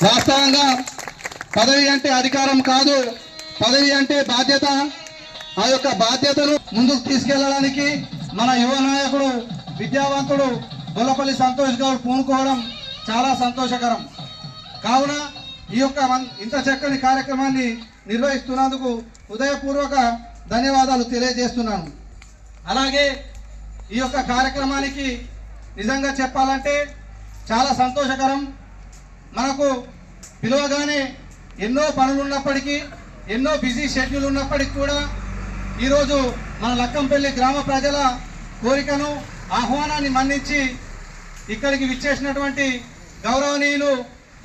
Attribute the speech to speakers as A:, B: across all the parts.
A: వాస్తవంగా పదవి అంటే అధికారం కాదు, పదవి అంటే బాధ్యత. ఆ యొక్క బాధ్యతను ముందుకు తీసుకెళ్లడానికి మన యువ నాయకుడు విద్యావంతుడు గొల్లపల్లి సంతోష్ గౌడ్ పూనుకోవడం చాలా సంతోషకరం. కావున ఈ యొక్క ఇంత చక్కని కార్యక్రమాన్ని నిర్వహిస్తున్నందుకు హృదయపూర్వక ధన్యవాదాలు తెలియజేస్తున్నాను. అలాగే ఈ యొక్క కార్యక్రమానికి నిజంగా చెప్పాలంటే చాలా సంతోషకరం. మనకు పిలువగానే ఎన్నో పనులు ఉన్నప్పటికీ, ఎన్నో బిజీ షెడ్యూల్ ఉన్నప్పటికీ కూడా ఈరోజు మన లక్కంపల్లి గ్రామ ప్రజల కోరికను, ఆహ్వానాన్ని మన్నించి ఇక్కడికి విచ్చేసినటువంటి గౌరవనీయులు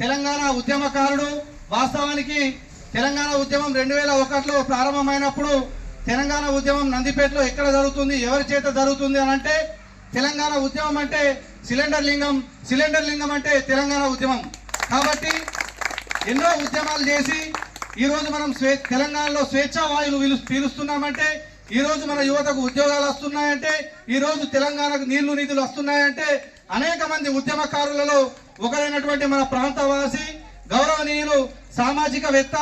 A: తెలంగాణ ఉద్యమకారుడు. వాస్తవానికి తెలంగాణ ఉద్యమం 2001లో ప్రారంభమైనప్పుడు తెలంగాణ ఉద్యమం నందిపేటలో ఎక్కడ జరుగుతుంది, ఎవరి చేత జరుగుతుంది అని అంటే తెలంగాణ ఉద్యమం అంటే సిలిండర్ లింగం అంటే తెలంగాణ ఉద్యమం. కాబట్టి ఎన్నో ఉద్యమాలు చేసి ఈరోజు మనం తెలంగాణలో స్వేచ్ఛా వాయువులు పీలుస్తున్నామంటే, ఈరోజు మన యువతకు ఉద్యోగాలు వస్తున్నాయంటే, ఈరోజు తెలంగాణకు నీళ్లు నిధులు వస్తున్నాయంటే అనేక మంది ఉద్యమకారులలో ఒకరైనటువంటి మన ప్రాంతవాసి గౌరవనీయులు సామాజికవేత్త.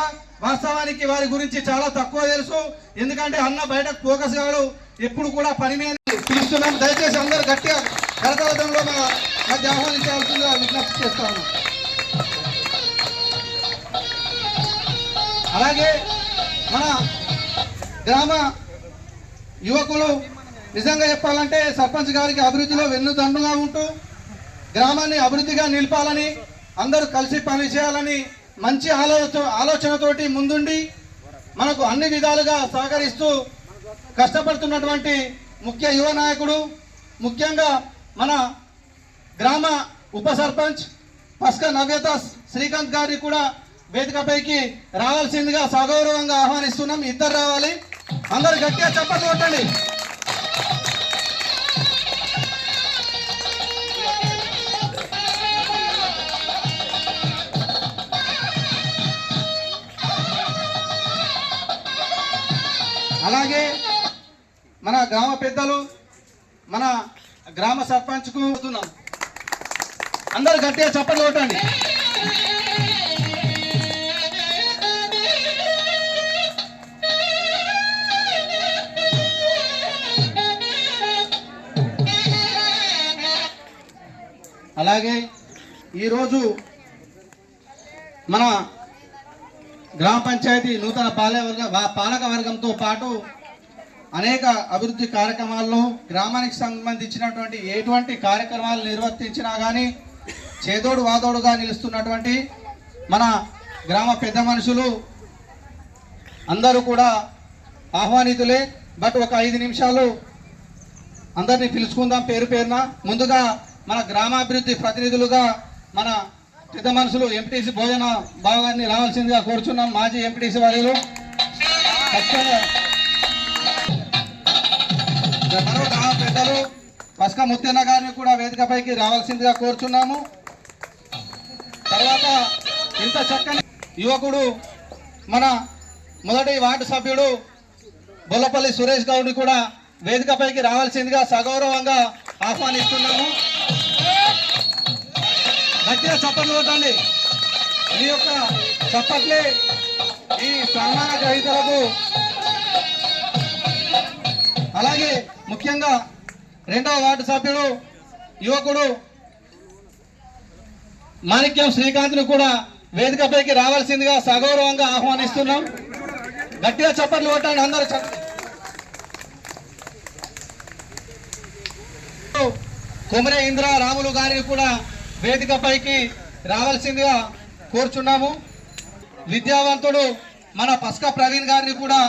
A: వాస్తవానికి వారి గురించి చాలా తక్కువ తెలుసు, ఎందుకంటే అన్న బయటకు ఫోకస్ కాడు, ఎప్పుడు కూడా పని మీద పిలుస్తున్నాం. దయచేసి అందరూ గట్టిగా కరతాళంలో మధ్య ఆహ్వానించాల్సిందిగా విజ్ఞప్తి చేస్తాను. అలాగే మన గ్రామ యువకులు నిజంగా చెప్పాలంటే సర్పంచ్ గారికి అభివృద్ధిలో వెన్నుదన్నుగా ఉంటూ గ్రామాన్ని అభివృద్ధిగా నిలపాలని, అందరూ కలిసి పనిచేయాలని మంచి ఆలోచనతోటి ముందుండి మనకు అన్ని విధాలుగా సహకరిస్తూ కష్టపడుతున్నటువంటి ముఖ్య యువ నాయకుడు, ముఖ్యంగా మన గ్రామ ఉప సర్పంచ్ పస్క నవ్యత శ్రీకాంత్ గారిని కూడా వేదికపైకి రావాల్సిందిగా సగౌరవంగా ఆహ్వానిస్తున్నాం. ఇద్దరు రావాలి, అందరు గట్టిగా చప్పట్లు కొట్టండి. అలాగే మన గ్రామ పెద్దలు, మన గ్రామ సర్పంచ్కు వస్తున్నాం, అందరు గట్టిగా చప్పట్లు కొట్టండి. అలాగే ఈరోజు మన గ్రామ పంచాయతీ నూతన పాలక వర్గంతో పాటు అనేక అభివృద్ధి కార్యక్రమాల్లో గ్రామానికి సంబంధించినటువంటి ఎటువంటి కార్యక్రమాలు నిర్వర్తించినా కానీ చేదోడు వాదోడుగా నిలుస్తున్నటువంటి మన గ్రామ పెద్ద మనుషులు అందరూ కూడా ఆహ్వానితులే. బట్ ఒక 5 నిమిషాలు అందరినీ పిలుచుకుందాం పేరు పేరున. ముందుగా మన గ్రామాభివృద్ధి ప్రతినిధులుగా మన పెద్ద మనుషులు ఎంపీటీసీ భోజన భాగాన్ని రావాల్సిందిగా కోరుచున్నాం. మాజీ ఎంపీటీసీ వారు పెద్దలు పస్క ముత్తెన్న గారిని కూడా వేదికపైకి రావాల్సిందిగా కోరుచున్నాము. తర్వాత ఇంత చక్కని యువకుడు మన మొదటి వార్డు సభ్యుడు బొల్లపల్లి సురేష్ గౌడ్ని కూడా వేదికపైకి రావాల్సిందిగా సగౌరవంగా ఆహ్వానిస్తున్నాము. గట్టిగా చప్పట్లు కొట్టండి. ఈ యొక్క చప్పట్లే ఈ సన్మాన గ్రహీతలకు. అలాగే ముఖ్యంగా 2వ వార్డు సభ్యుడు యువకుడు మాణిక్యం శ్రీకాంత్ను కూడా వేదికపైకి రావాల్సిందిగా సగౌరవంగా ఆహ్వానిస్తున్నాం. గట్టిగా చప్పట్లు కొట్టండి అందరూ. కొమరే ఇంద్ర రాములు గారిని కూడా వేదికపైకి రావాల్సిందిగా కోరుచున్నాము. విద్యావంతుడు మన పస్క ప్రవీణ్ గారిని కూడా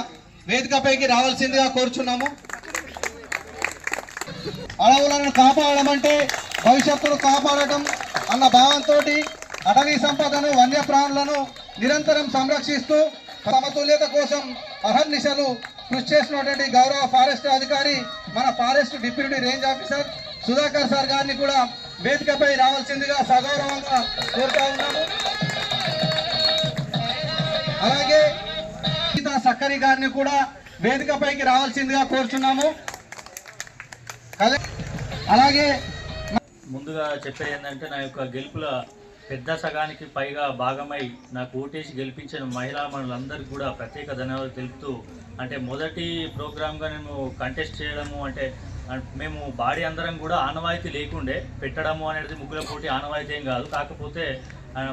A: వేదికపైకి రావాల్సిందిగా కోరుచున్నాము. అడవులను కాపాడడం అంటే భవిష్యత్తును కాపాడటం అన్న భావంతో అటవీ సంపదను, వన్యప్రాణులను నిరంతరం సంరక్షిస్తూ సమతుల్యత కోసం అహర్నిశలు కృషి చేసినటువంటి గౌరవ ఫారెస్ట్ అధికారి, మన forest deputy range officer Sudhakar sir గారిని కూడా వేదికపై రావాల్సిందిగా సగౌరవంగా కోరుతా ఉన్నాము. అలాగే సక్కరి గారిని కూడా వేదికపైకి రావాల్సిందిగా కోరుచున్నాము. అలాగే
B: ముందుగా చెప్పేది ఏంటంటే నా యొక్క గెలుపుల పెద్ద సగానికి పైగా భాగమై నాకు ఓటేసి గెలిపించిన మహిళా మనులందరికీ కూడా ప్రత్యేక ధన్యవాదాలు తెలుపుతూ, అంటే మొదటి ప్రోగ్రామ్గా నేను కంటెస్ట్ చేయడము అంటే మేము బాడీ అందరం కూడా ఆనవాయితీ లేకుండే పెట్టడము అనేది ముగ్గుల పోటీ ఆనవాయితీ ఏం కాదు. కాకపోతే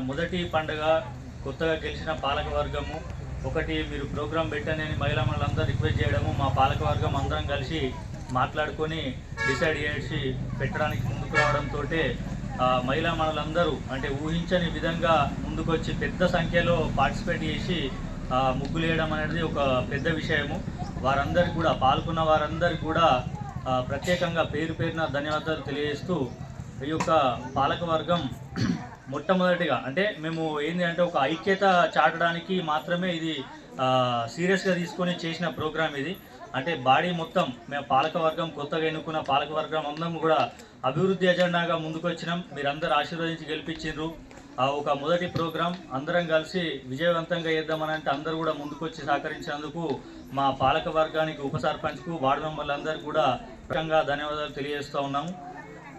B: మొదటి పండుగ కొత్తగా గెలిచిన పాలకవర్గము ఒకటి మీరు ప్రోగ్రాం పెట్టని మహిళా మనులందరూ రిక్వెస్ట్ చేయడము, మా పాలకవర్గం అందరం కలిసి మాట్లాడుకొని డిసైడ్ చేసి పెట్టడానికి ముందుకు రావడంతో మహిళా మనులందరూ అంటే ఊహించని విధంగా ముందుకొచ్చి పెద్ద సంఖ్యలో పార్టిసిపేట్ చేసి ముగ్గులు వేయడం అనేది ఒక పెద్ద విషయము. వారందరికీ కూడా పాల్గొన్న వారందరికీ కూడా ప్రత్యేకంగా పేరు పేరున ధన్యవాదాలు తెలియజేస్తూ, ఈ యొక్క పాలకవర్గం మొట్టమొదటిగా అంటే మేము ఏంటి అంటే ఒక ఐక్యత చాటడానికి మాత్రమే ఇది సీరియస్గా తీసుకొని చేసిన ప్రోగ్రామ్ ఇది. అంటే బాడీ మొత్తం మేము పాలకవర్గం కొత్తగా ఎన్నుకున్న పాలకవర్గం అందరం కూడా అభివృద్ధి ఎజెండాగా ముందుకు వచ్చినాం. మీరందరూ ఆశీర్వదించి గెలిపించారు. ఒక మొదటి ప్రోగ్రాం అందరం కలిసి విజయవంతంగా చేద్దామని అంటే అందరూ కూడా ముందుకొచ్చి సహకరించినందుకు మా పాలక వర్గానికి ఉప సర్పంచ్కు వార్డు మెంబర్లందరికీ కూడా ముఖ్యంగా ధన్యవాదాలు తెలియజేస్తూ ఉన్నాము.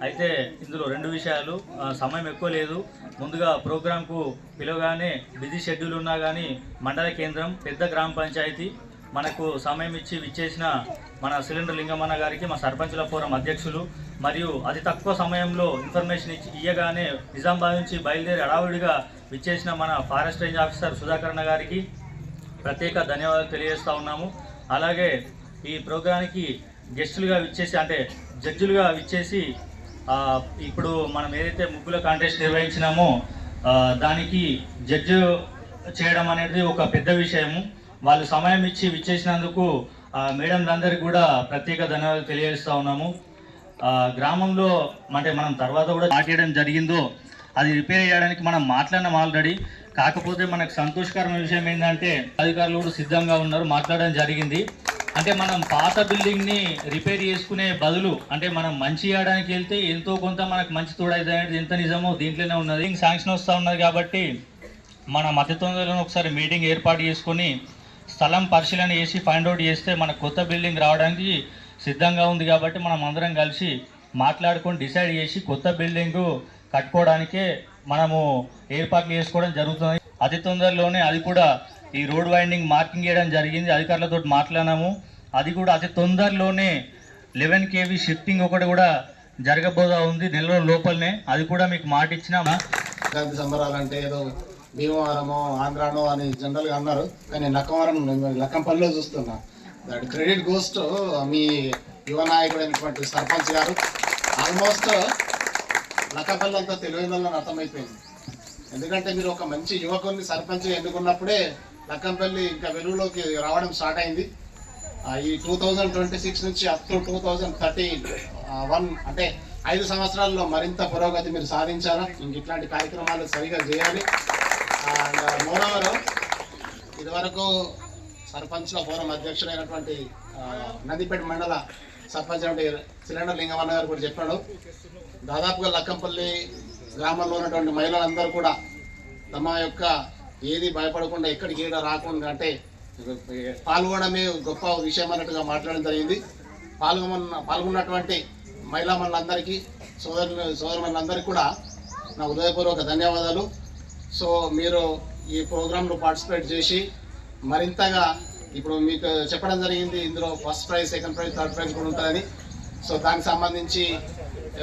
B: అయితే ఇందులో రెండు విషయాలు, సమయం ఎక్కువ లేదు. ముందుగా ప్రోగ్రాంకు పిలవగానే బిజీ షెడ్యూల్ ఉన్నా కానీ మండల కేంద్రం పెద్ద గ్రామ పంచాయతీ మనకు సమయం ఇచ్చి విచ్చేసిన మన సిలిండర్ లింగమన్న గారికి మా సర్పంచుల ఫోరం అధ్యక్షులు మరియు అతి తక్కువ సమయంలో ఇన్ఫర్మేషన్ ఇయ్యగానే నిజామాబాద్ నుంచి బయలుదేరి అడావుడిగా విచ్చేసిన మన ఫారెస్ట్ రేంజ్ ఆఫీసర్ సుధాకరణ గారికి ప్రత్యేక ధన్యవాదాలు తెలియజేస్తూ ఉన్నాము. అలాగే ఈ ప్రోగ్రాంకి గెస్టులుగా విచ్చేసి అంటే జడ్జిలుగా విచ్చేసి ఇప్పుడు మనం ఏదైతే ముగ్గుల కాంటెస్ట్ నిర్వహించినామో దానికి జడ్జి చేయడం అనేది ఒక పెద్ద విషయము. వాళ్ళు సమయం ఇచ్చి విచ్చేసినందుకు మేడంలందరికీ కూడా ప్రత్యేక ధన్యవాదాలు తెలియజేస్తూ ఉన్నాము. గ్రామంలో అంటే మనం తర్వాత కూడా మాట్లాడడం జరిగిందో అది రిపేర్ చేయడానికి మనం మాట్లాడినాం ఆల్రెడీ. కాకపోతే మనకు సంతోషకరమైన విషయం ఏంటంటే అధికారులు కూడా సిద్ధంగా ఉన్నారు, మాట్లాడడం జరిగింది. అంటే మనం పాత బిల్డింగ్ని రిపేర్ చేసుకునే బదులు అంటే మనం మంచి చేయడానికి వెళ్తే ఎంతో కొంత మనకు మంచి తోడైతే అనేది ఎంత నిజమో దీంట్లోనే ఉన్నది. శాంక్షన్ వస్తూ ఉన్నది కాబట్టి మనం అతి తొందరలో ఒకసారి మీటింగ్ ఏర్పాటు చేసుకొని స్థలం పరిశీలన చేసి ఫైండ్ అవుట్ చేస్తే మన కొత్త బిల్డింగ్ రావడానికి సిద్ధంగా ఉంది. కాబట్టి మనం అందరం కలిసి మాట్లాడుకొని డిసైడ్ చేసి కొత్త బిల్డింగు కట్టుకోవడానికే మనము ఏర్పాట్లు చేసుకోవడం జరుగుతుంది. అతి తొందరలోనే అది కూడా ఈ రోడ్ వైండింగ్ మార్కింగ్ చేయడం జరిగింది, అధికారులతో మాట్లాడినాము. అది కూడా అతి తొందరలోనే 11 kV షిఫ్టింగ్ ఒకటి కూడా జరగబోదా ఉంది నెల లోపలనే. అది కూడా మీకు మాట ఇచ్చినామా.
C: సంక్రాంతి సంబరాలంటే ఏదో భీమవరమో ఆంధ్రానో అని జనరల్గా అన్నారు, కానీ నక్కవరం లక్కంపల్లిలో చూస్తున్నా. That credit goes to me యువ నాయకుడు అయినటువంటి సర్పంచ్ గారు. ఆల్మోస్ట్ లక్కంపల్లి అంతా తెలియదని అర్థమైపోయింది. ఎందుకంటే మీరు ఒక మంచి యువకుని సర్పంచ్ ఎన్నుకున్నప్పుడే లక్కంపల్లి ఇంకా వెలుగులోకి రావడం స్టార్ట్ అయింది. ఈ 2026 నుంచి అప్ టు 2031 అంటే 5 సంవత్సరాల్లో మరింత పురోగతి మీరు సాధించాలా. ఇంక ఇట్లాంటి కార్యక్రమాలు సరిగా చేయాలి. అండ్ మోనవర్ ఇదివరకు సర్పంచ్ల ఫోరం అధ్యక్షుడైనటువంటి నందిపేట మండల సర్పంచ్ అంటే సిలిండర్ లింగమన్న గారు కూడా చెప్పాడు. దాదాపుగా లక్కంపల్లి గ్రామంలో ఉన్నటువంటి మహిళలందరూ కూడా తమ యొక్క ఏది భయపడకుండా ఎక్కడికి ఏడా రాకుండా అంటే పాల్గొనడమే గొప్ప విషయం అన్నట్టుగా మాట్లాడడం జరిగింది. పాల్గొన్నటువంటి మహిళా మనులందరికీ సోదరులందరికీ కూడా నా హృదయపూర్వక ధన్యవాదాలు. సో మీరు ఈ ప్రోగ్రాంలో పార్టిసిపేట్ చేసి మరింతగా ఇప్పుడు మీకు చెప్పడం జరిగింది, ఇందులో first prize, second prize, third prize కూడా ఉంటుందని. సో దానికి సంబంధించి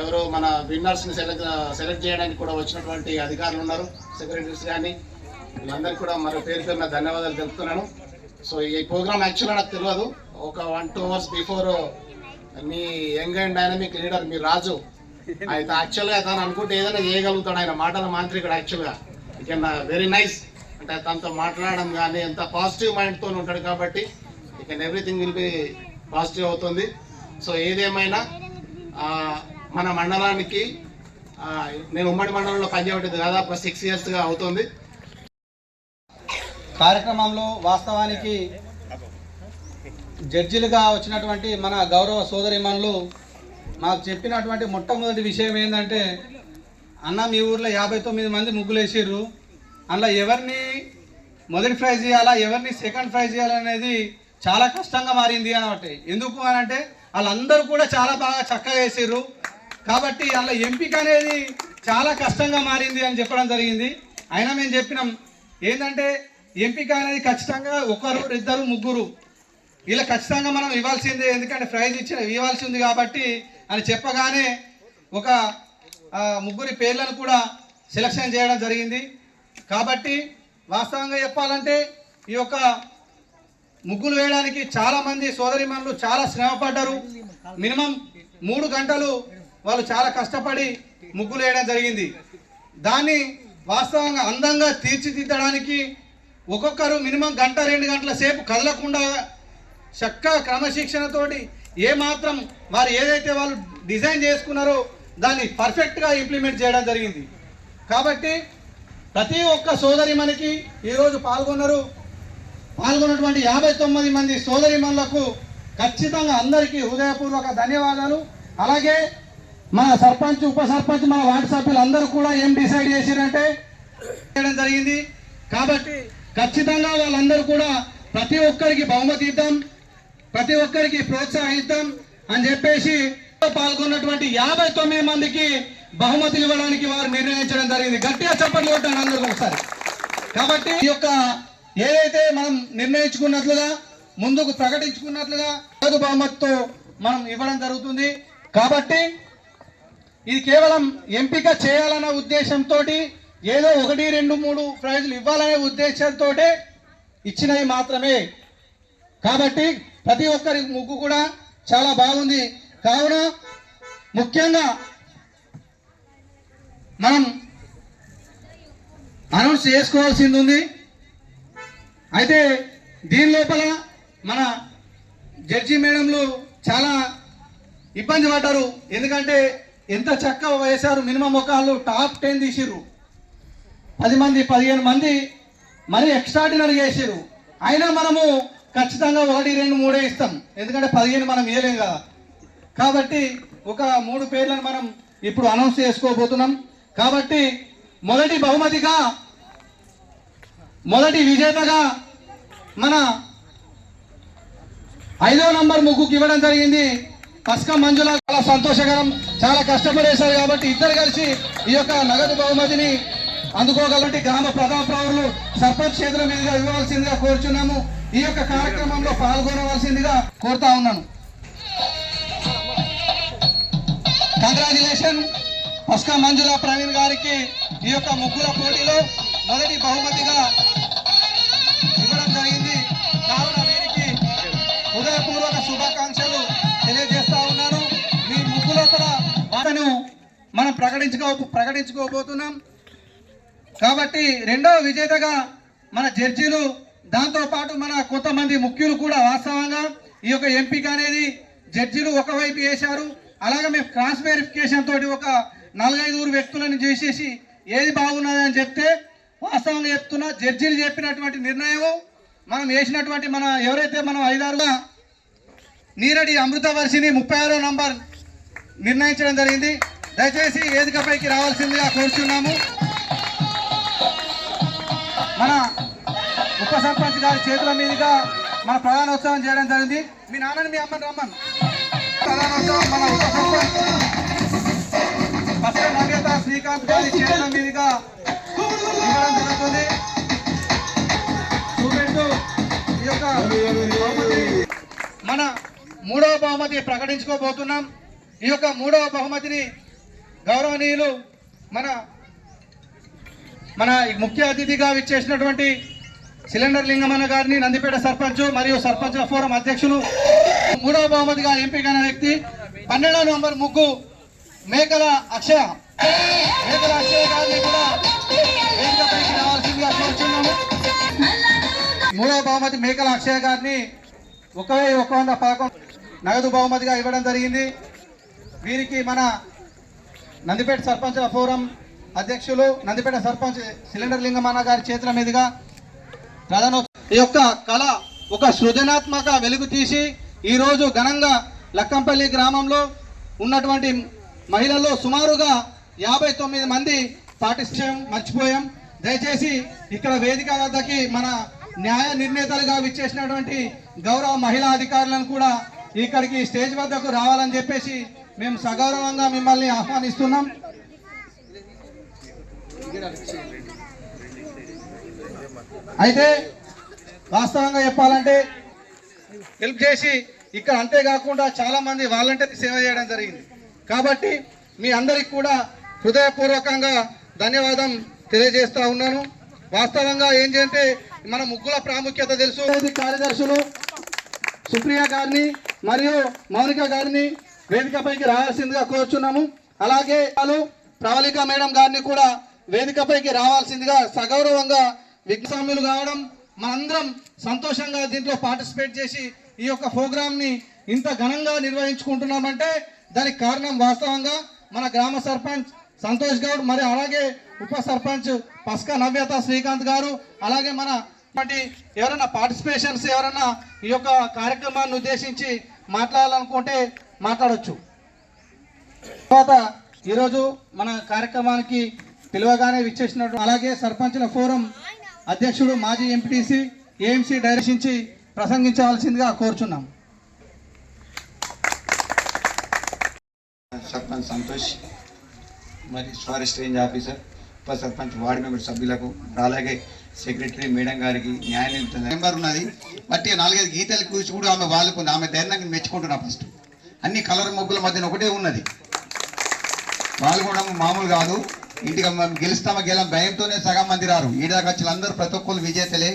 C: ఎవరు మన విన్నర్స్ని సెలెక్ట్ చేయడానికి కూడా వచ్చినటువంటి అధికారులు ఉన్నారు, సెక్రటరీస్ కానీ, వీళ్ళందరికీ కూడా మరి పేరు పేరున ధన్యవాదాలు తెలుపుతున్నాను. సో ఈ ప్రోగ్రామ్ యాక్చువల్గా నాకు తెలియదు, ఒక 1-2 hours బిఫోర్ మీ యంగ్ అండ్ డైనమిక్ లీడర్ మీ రాజు అయితే యాక్చువల్గా తను అనుకుంటే ఏదైనా చేయగలుగుతాడు. ఆయన మాటల మాంత్రికుడు యాక్చువల్గా. ఇక వెరీ నైస్ అంటే తనతో మాట్లాడడం కానీ ఎంత పాజిటివ్ మైండ్తో ఉంటాడు కాబట్టి ఇక ఎవ్రీథింగ్ విల్ బి పాజిటివ్ అవుతుంది. సో ఏదేమైనా మన మండలానికి నేను ఉమ్మడి మండలంలో పనిచేయబట్టి దాదాపు 6 yearsగా అవుతుంది.
A: కార్యక్రమంలో వాస్తవానికి జడ్జిలుగా వచ్చినటువంటి మన గౌరవ సోదరిమణులు మాకు చెప్పినటువంటి మొట్టమొదటి విషయం ఏంటంటే, అన్న మీ ఊర్లో 59 మంది ముగ్గులు వేసిర్రు, అందులో ఎవరిని మొదటి ప్రైజ్ ఇవ్వాలా ఎవరిని సెకండ్ ప్రైజ్ ఇవ్వాలనేది చాలా కష్టంగా మారింది అనమాట. ఎందుకు అని అంటే వాళ్ళందరూ కూడా చాలా బాగా చక్కగా వేసిర్రు, కాబట్టి అలా ఎంపిక అనేది చాలా కష్టంగా మారింది అని చెప్పడం జరిగింది. అయినా మేము చెప్పినాం ఏంటంటే ఎంపిక అనేది ఖచ్చితంగా ఒకరు ఇద్దరు ముగ్గురు ఇలా ఖచ్చితంగా మనం ఇవ్వాల్సిందే, ఎందుకంటే ప్రైజ్ ఇవ్వాల్సి ఉంది కాబట్టి అని చెప్పగానే ఒక ముగ్గురి పేర్లను కూడా సెలక్షన్ చేయడం జరిగింది. కాబట్టి వాస్తవంగా చెప్పాలంటే ఈ యొక్క ముగ్గులు వేయడానికి చాలామంది సోదరిమణులు చాలా శ్రమపడ్డారు. మినిమం 3 గంటలు వాళ్ళు చాలా కష్టపడి ముగ్గులు వేయడం జరిగింది. దాన్ని వాస్తవంగా అందంగా తీర్చిదిద్దడానికి ఒక్కొక్కరు మినిమం 1-2 గంటల సేపు కదలకుండా చక్కగా క్రమశిక్షణతోటి ఏమాత్రం వారు ఏదైతే వాళ్ళు డిజైన్ చేసుకున్నారో దాన్ని పర్ఫెక్ట్గా ఇంప్లిమెంట్ చేయడం జరిగింది. కాబట్టి ప్రతి ఒక్క సోదరిమణికి ఈరోజు పాల్గొన్నటువంటి 59 మంది సోదరిమణులకు ఖచ్చితంగా అందరికీ హృదయపూర్వక ధన్యవాదాలు. అలాగే మన సర్పంచ్, ఉప సర్పంచ్, మన వార్డు సభ్యులు అందరూ కూడా ఏం డిసైడ్ చేశారంటే చేయడం జరిగింది. కాబట్టి ఖచ్చితంగా వాళ్ళందరూ కూడా ప్రతి ఒక్కరికి బహుమతి ఇద్దాం, ప్రతి ఒక్కరికి ప్రోత్సహిద్దాం అని చెప్పేసి పాల్గొన్నటువంటి 59 మందికి బహుమతులు ఇవ్వడానికి వారు నిర్ణయించడం జరిగింది. గట్టిగా చప్పట్లు కొట్టాను అందరూ ఒకసారి. కాబట్టి ఈ యొక్క ఏదైతే మనం నిర్ణయించుకున్నట్లుగా ముందుకు ప్రకటించుకున్నట్లుగా బహుమతితో మనం ఇవ్వడం జరుగుతుంది. కాబట్టి ఇది కేవలం ఎంపిక చేయాలన్న ఉద్దేశంతో ఏదో 1, 2, 3 ప్రైజులు ఇవ్వాలనే ఉద్దేశంతో ఇచ్చినవి మాత్రమే. కాబట్టి ప్రతి ఒక్కరి ముగ్గు కూడా చాలా బాగుంది. కావున ముఖ్యంగా మనం అనౌన్స్ చేసుకోవాల్సింది ఉంది. అయితే దీని లోపల మన జడ్జి మేడంలు చాలా ఇబ్బంది పడ్డారు. ఎందుకంటే ఎంత చక్కగా వేశారు. మినిమం ఒకళ్ళు టాప్ 10 తీసిర్రు, 10 మంది 15 మంది మరీ ఎక్స్ట్రాడినరీ చేసారు. అయినా మనము ఖచ్చితంగా 1, 2, 3 ఇస్తాం, ఎందుకంటే 15 మనం ఇవ్వలేం కదా. కాబట్టి ఒక 3 పేర్లను మనం ఇప్పుడు అనౌన్స్ చేసుకోబోతున్నాం. కాబట్టి మొదటి విజేతగా మన 5వ నంబర్ ముగ్గుకి ఇవ్వడం జరిగింది పస్కా మంజుల. చాలా సంతోషకరం, చాలా కష్టపడేశారు. కాబట్టి ఇద్దరు కలిసి ఈ యొక్క నగదు బహుమతిని అందుకోగలంటే గ్రామ ప్రధాన ప్రౌఢులు సర్పంచ్ క్షేత్రం మీదుగా ఇవ్వవలసిందిగా కోరుచున్నాము. ఈ యొక్క కార్యక్రమంలో పాల్గొనవలసిందిగా కోరుతా ఉన్నాను. కంగ్రాచులేషన్ పస్కా మంజుల ప్రవీణ్ గారికి ఈ యొక్క ముగ్గుల పోటీలో మొదటి బహుమతిగా ఇవ్వడం జరిగింది. కావున వీరికి హృదయపూర్వక శుభాకాంక్షలు తెలియజేస్తా ఉన్నాను. మీ ముగ్గులో కూడా వాటిని మనం ప్రకటించుకోబోతున్నాం. కాబట్టి రెండవ విజేతగా మన జడ్జీలు, దాంతోపాటు మన కొంతమంది ముఖ్యులు కూడా వాస్తవంగా ఈ యొక్క ఎంపిక అనేది జడ్జీలు ఒకవైపు వేశారు. అలాగే మేము క్రాస్ వెరిఫికేషన్ తోటి ఒక 4-5 వ్యక్తులను చేసేసి ఏది బాగున్నదని చెప్తే వాస్తవంగా చెప్తున్నా జడ్జీలు చెప్పినటువంటి నిర్ణయం మనం వేసినటువంటి మన ఎవరైతే మనం 5-6గా నీరడి అమృతవర్షిని 36వ నంబర్ నిర్ణయించడం జరిగింది. దయచేసి వేదికపైకి రావాల్సిందిగా కోరుచున్నాము. మన ఉప సర్పంచ్ గారి చేతుల మీదుగా మన ప్రధానోత్సవం చేయడం జరిగింది. మీ నాన్నని మీ అమ్మని రమ్మని ప్రధానోత్సవం మన ఉప సర్పంచ్ పస్కా నవ్యత శ్రీకాంత్ గారి చేతుల మీదుగా ఇవ్వడం జరుగుతుంది. చూపెట్టు ఈ యొక్క మన 3వ బహుమతి ప్రకటించుకోబోతున్నాం. ఈ యొక్క 3వ బహుమతిని గౌరవనీయులు మన ముఖ్య అతిథిగా విచ్చేసినటువంటి సిలిండర్ లింగమన్న గారిని, నందిపేట సర్పంచ్ మరియు సర్పంచ్ల ఫోరం అధ్యక్షులు, 3వ బహుమతిగా ఎంపికైన వ్యక్తి 12వ నంబర్ ముగ్గు మేకల అక్షయ గారిని కూడా వేదికపైకి రావాల్సిందిగా కోరుచున్నాము. 3వ బహుమతి మేకల అక్షయ గారిని 1,111 నగదు బహుమతిగా ఇవ్వడం జరిగింది. వీరికి మన నందిపేట సర్పంచ్ల ఫోరం అధ్యక్షులు, నందిపేట సర్పంచ్ సిలిండర్ లింగమన్న గారి చేతుల మీదుగా ఈ యొక్క కళ ఒక సృజనాత్మక వెలుగు తీసి ఈరోజు ఘనంగా లక్కంపల్లి గ్రామంలో ఉన్నటువంటి మహిళల్లో సుమారుగా 59 మంది పార్టిసిపేషన్ మర్చిపోయాం. దయచేసి ఇక్కడ వేదిక వద్దకి మన న్యాయ నిర్ణేతలుగా విచ్చేసినటువంటి గౌరవ మహిళా అధికారులను కూడా ఇక్కడికి స్టేజ్ వద్దకు రావాలని చెప్పేసి మేము సగౌరవంగా మిమ్మల్ని ఆహ్వానిస్తున్నాం. అయితే వాస్తవంగా చెప్పాలంటే హెల్ప్ చేసి ఇక్కడ అంతేకాకుండా చాలా మంది వాలంటీర్ సేవ చేయడం జరిగింది. కాబట్టి మీ అందరికి కూడా హృదయపూర్వకంగా ధన్యవాదం తెలియజేస్తా ఉన్నాను. వాస్తవంగా ఏంటంటే మన ముగ్గుల ప్రాముఖ్యత తెలుసు. కార్యదర్శులు సుప్రియ గారిని మరియు మౌనిక గారిని వేదికపైకి రావాల్సిందిగా కోరుచున్నాము. అలాగే ప్రవళిక మేడం గారిని కూడా వేదికపైకి రావాల్సిందిగా సగౌరవంగా విజ్ఞాములు కావడం మనందరం సంతోషంగా దీంట్లో పార్టిసిపేట్ చేసి ఈ యొక్క ప్రోగ్రామ్ ని ఇంత ఘనంగా నిర్వహించుకుంటున్నామంటే దానికి కారణం వాస్తవంగా మన గ్రామ సర్పంచ్ సంతోష్ గౌడ్, మరి అలాగే ఉప సర్పంచ్ పస్కా నవ్యత శ్రీకాంత్ గారు, అలాగే మన ఎవరైనా పార్టిసిపేషన్స్ ఎవరైనా ఈ యొక్క కార్యక్రమాన్ని ఉద్దేశించి మాట్లాడాలనుకుంటే మాట్లాడవచ్చు. తర్వాత ఈరోజు మన కార్యక్రమానికి పిలువగానే విచ్చేసినట్టు అలాగే సర్పంచుల ఫోరం అధ్యక్షుడు మాజీ ఎంపీటీసీ ఏఎంసీ డైరెక్షన్చి ప్రసంగించవలసిందిగా కోరుచున్నాం.
D: సర్పంచ్ సంతోష్, మరి ఫారెస్ట్ రేంజ్ ఆఫీసర్, ఉప సర్పంచ్, వార్డు మెంబర్ సభ్యులకు, అలాగే సెక్రటరీ మేడం గారికి, న్యాయ మెంబర్ ఉన్నది. బట్టి 4-5 గీతలు కూర్చి కూడా ఆమె వాళ్ళకు ఆమె ధైర్యాన్ని మెచ్చుకుంటున్నా. ఫస్ట్ అన్ని కలర్ ముగ్గుల మధ్యన ఒకటే ఉన్నది. వాళ్ళు కూడా మామూలు కాదు. ఇంటికి గెలుస్తామా గెలం భయంతోనే సగం మంది రారు. ఈడాకి వచ్చిన అందరూ ప్రతి ఒక్కరు విజేతలే.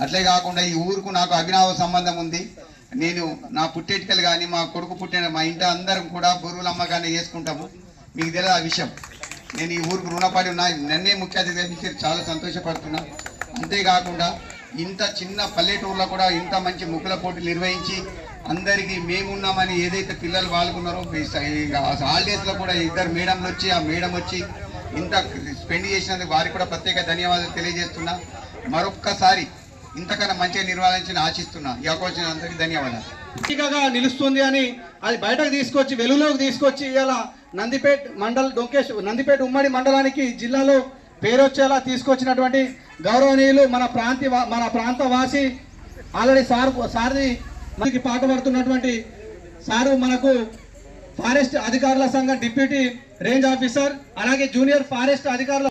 D: అట్లే కాకుండా ఈ ఊరుకు నాకు అభినవ సంబంధం ఉంది. నేను నా పుట్టేటికలు కానీ మా కొడుకు పుట్టిన మా ఇంటి అందరం కూడా బొరువులమ్మ కానీ వేసుకుంటాము. మీకు తెలియదు ఆ విషయం. నేను ఈ ఊరికి రుణపడి ఉన్నా. నన్నే ముఖ్య అతిథి చాలా సంతోషపడుతున్నా. అంతేకాకుండా ఇంత చిన్న పల్లెటూరులో కూడా ఇంత మంచి ముగ్గుల పోటీలు నిర్వహించి అందరికీ మేమున్నామని ఏదైతే పిల్లలు పాల్గొన్నారో హాలిడేస్లో కూడా 2 మేడంలు వచ్చి ఆ మేడం వచ్చి ఇంత స్పెండ్ చేసినందుకు వారికి కూడా ప్రత్యేక ధన్యవాదాలు తెలియజేస్తున్నా. మరొక్కసారి ఇంతకన్నా మంచిగా నిర్వహించిన ఆశిస్తున్నా. ఈ అవకాశం అందరికీ ధన్యవాదాలు.
A: గా నిలుస్తుంది అని అది బయటకు తీసుకొచ్చి వెలుగులోకి తీసుకొచ్చి ఇలా నందిపేట మండల్ నందిపేట ఉమ్మడి మండలానికి జిల్లాలో పేరు వచ్చేలా తీసుకొచ్చినటువంటి గౌరవనీయులు మన ప్రాంత వాసి ఆల్రెడీ సార్ది మనకి పాటుపడుతున్నటువంటి సారు మనకు ఫారెస్ట్ అధికారుల సంఘం డిప్యూటీ రేంజ్ ఆఫీసర్, అలాగే జూనియర్ ఫారెస్ట్ అధికారుల